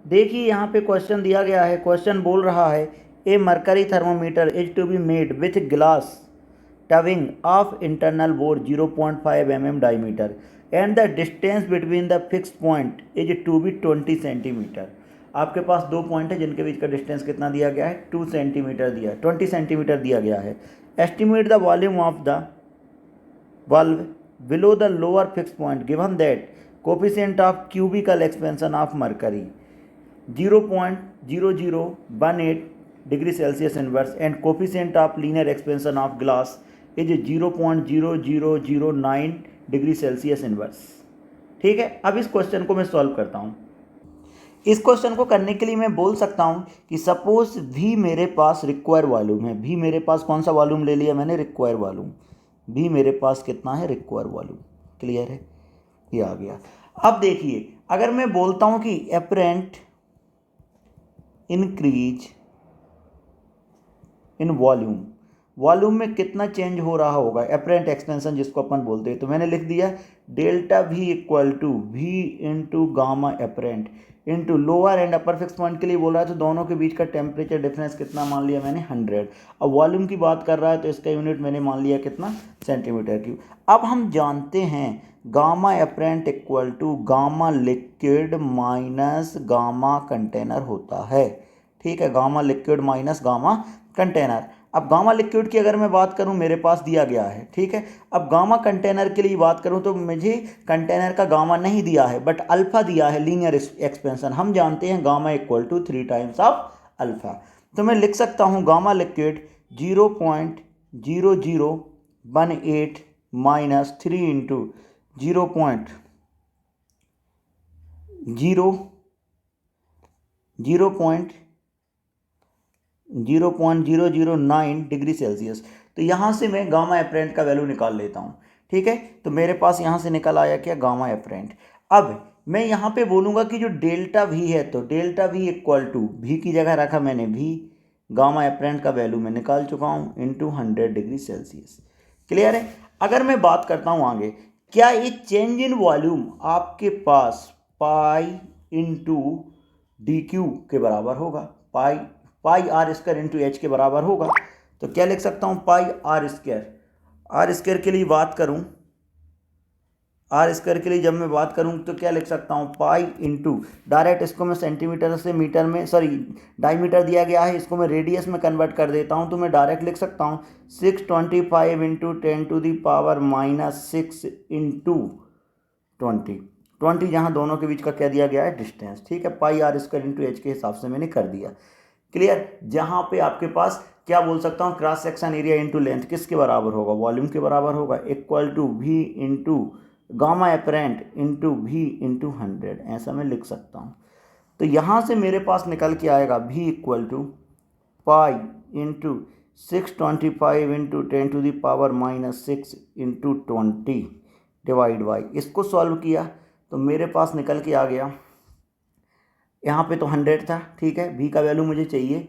देखिए यहाँ पे क्वेश्चन दिया गया है, क्वेश्चन बोल रहा है a mercury thermometer is to be made with glass tubing of internal bore 0.5 mm diameter and the distance between the fix point is to be 20 centimetre. आपके पास दो पॉइंट है जिनके बीच का डिस्टेंस कितना दिया गया है, 2 सेंटीमीटर दिया, 20 सेंटीमीटर दिया गया है। Estimate the volume of the valve below the lower fixed point given that coefficient of cubical expansion of mercury 0.0018 degree Celsius inverse and coefficient of linear expansion of glass is 0.0009 degree Celsius inverse। ठीक है, अब इस question को मैं solve करता हूँ। इस question को करने के लिए मैं बोल सकता हूँ कि सपोज भी मेरे पास रिक्वायर वॉल्यूम है, भी मेरे पास कौन सा वॉल्यूम ले लिया मैंने, रिक्वायर वॉल्यूम। भी मेरे पास कितना है, रिक्वायर वॉल्यूम। क्लियर है, ये आ गया। अब देखिए अगर मैं बोलता हूँ कि apparent increase in volume, volume में कितना चेंज हो रहा होगा, एपरेंट एक्सपेंशन जिसको अपन बोलते हैं, तो मैंने लिख दिया delta v equal to v into gamma apparent into lower and upper fix point के लिए बोल रहा है तो दोनों के बीच का टेम्परेचर डिफरेंस कितना मान लिया मैंने, 100। अब वॉल्यूम की बात कर रहा है तो इसका यूनिट मैंने मान लिया कितना, सेंटीमीटर क्यूब। अब हम जानते हैं gamma apparent equal to gamma liquid minus gamma container होता है। ठीक है, gamma liquid minus gamma container. अब गामा लिक्विड की अगर मैं बात करूं मेरे पास दिया गया है, ठीक है। अब गामा कंटेनर के लिए बात करूं तो मुझे कंटेनर का गामा नहीं दिया है बट अल्फा दिया है, लीनियर एक्सपेंशन। हम जानते हैं gamma equal to 3 times of alpha, तो मैं लिख सकता हूं gamma liquid 0.0018 minus 3 into 0.0009 degree Celsius. तो यहाँ से मैं गामा एपरेंट का वैल्यू निकाल लेता हूँ। ठीक है, तो मेरे पास यहाँ से निकल आया क्या, गामा एपरेंट। अब मैं यहाँ पे बोलूँगा कि जो डेल्टा वी है तो डेल्टा वी इक्वल टू, भी की जगह रखा मैंने भी, गामा एपरेंट का वैल्यू मैं निकाल चुका हूँ, इंटू 100 डिग्री सेल्सियस। क्लियर है। अगर मैं बात करता हूँ आगे, क्या ये चेंज इन वॉल्यूम आपके पास पाई इंटू डी क्यू के बराबर होगा, पाई आर स्क्वायर इंटू एच के बराबर होगा। तो क्या लिख सकता हूँ, पाई आर स्क्वायर के लिए बात करूँ, आर स्क्वायर के लिए जब मैं बात करूँ तो क्या लिख सकता हूँ, पाई इंटू, डायरेक्ट इसको मैं सेंटीमीटर से मीटर में, सॉरी डायमीटर दिया गया है, इसको मैं रेडियस में कन्वर्ट कर देता हूँ तो मैं डायरेक्ट लिख सकता हूँ 625 इंटू 10⁻⁻6 इंटू 20 जहाँ दोनों के बीच का क्या दिया गया है, डिस्टेंस। ठीक है, पाई आर स्क्वायर इंटू एच के हिसाब से मैंने कर दिया। क्लियर। जहाँ पे आपके पास क्या बोल सकता हूँ, cross section area into length किसके बराबर होगा, वॉल्यूम के बराबर होगा, equal to v into gamma apparent into v into 100, ऐसा मैं लिख सकता हूँ। तो यहाँ से मेरे पास निकल के आएगा v equal to pi into 625 into 10⁻⁻6 into 20 divide by, इसको सॉल्व किया तो मेरे पास निकल के आ गया, यहाँ पे तो 100 था। ठीक है, भी का वैल्यू मुझे चाहिए।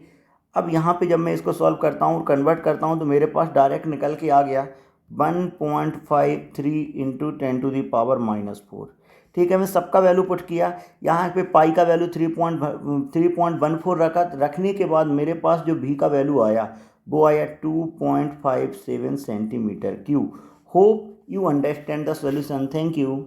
अब यहाँ पे जब मैं इसको सॉल्व करता हूँ, कन्वर्ट करता हूँ तो मेरे पास डायरेक्ट निकल के आ गया 1.53 इंटू 10⁻⁻4। ठीक है, मैं सबका वैल्यू पुट किया, यहाँ पे पाई का वैल्यू 3.14 रखने के बाद मेरे पास जो भी का वैल्यू आया वो आया 2.57 centimetre cube. Hope you understand the solution. Thank you.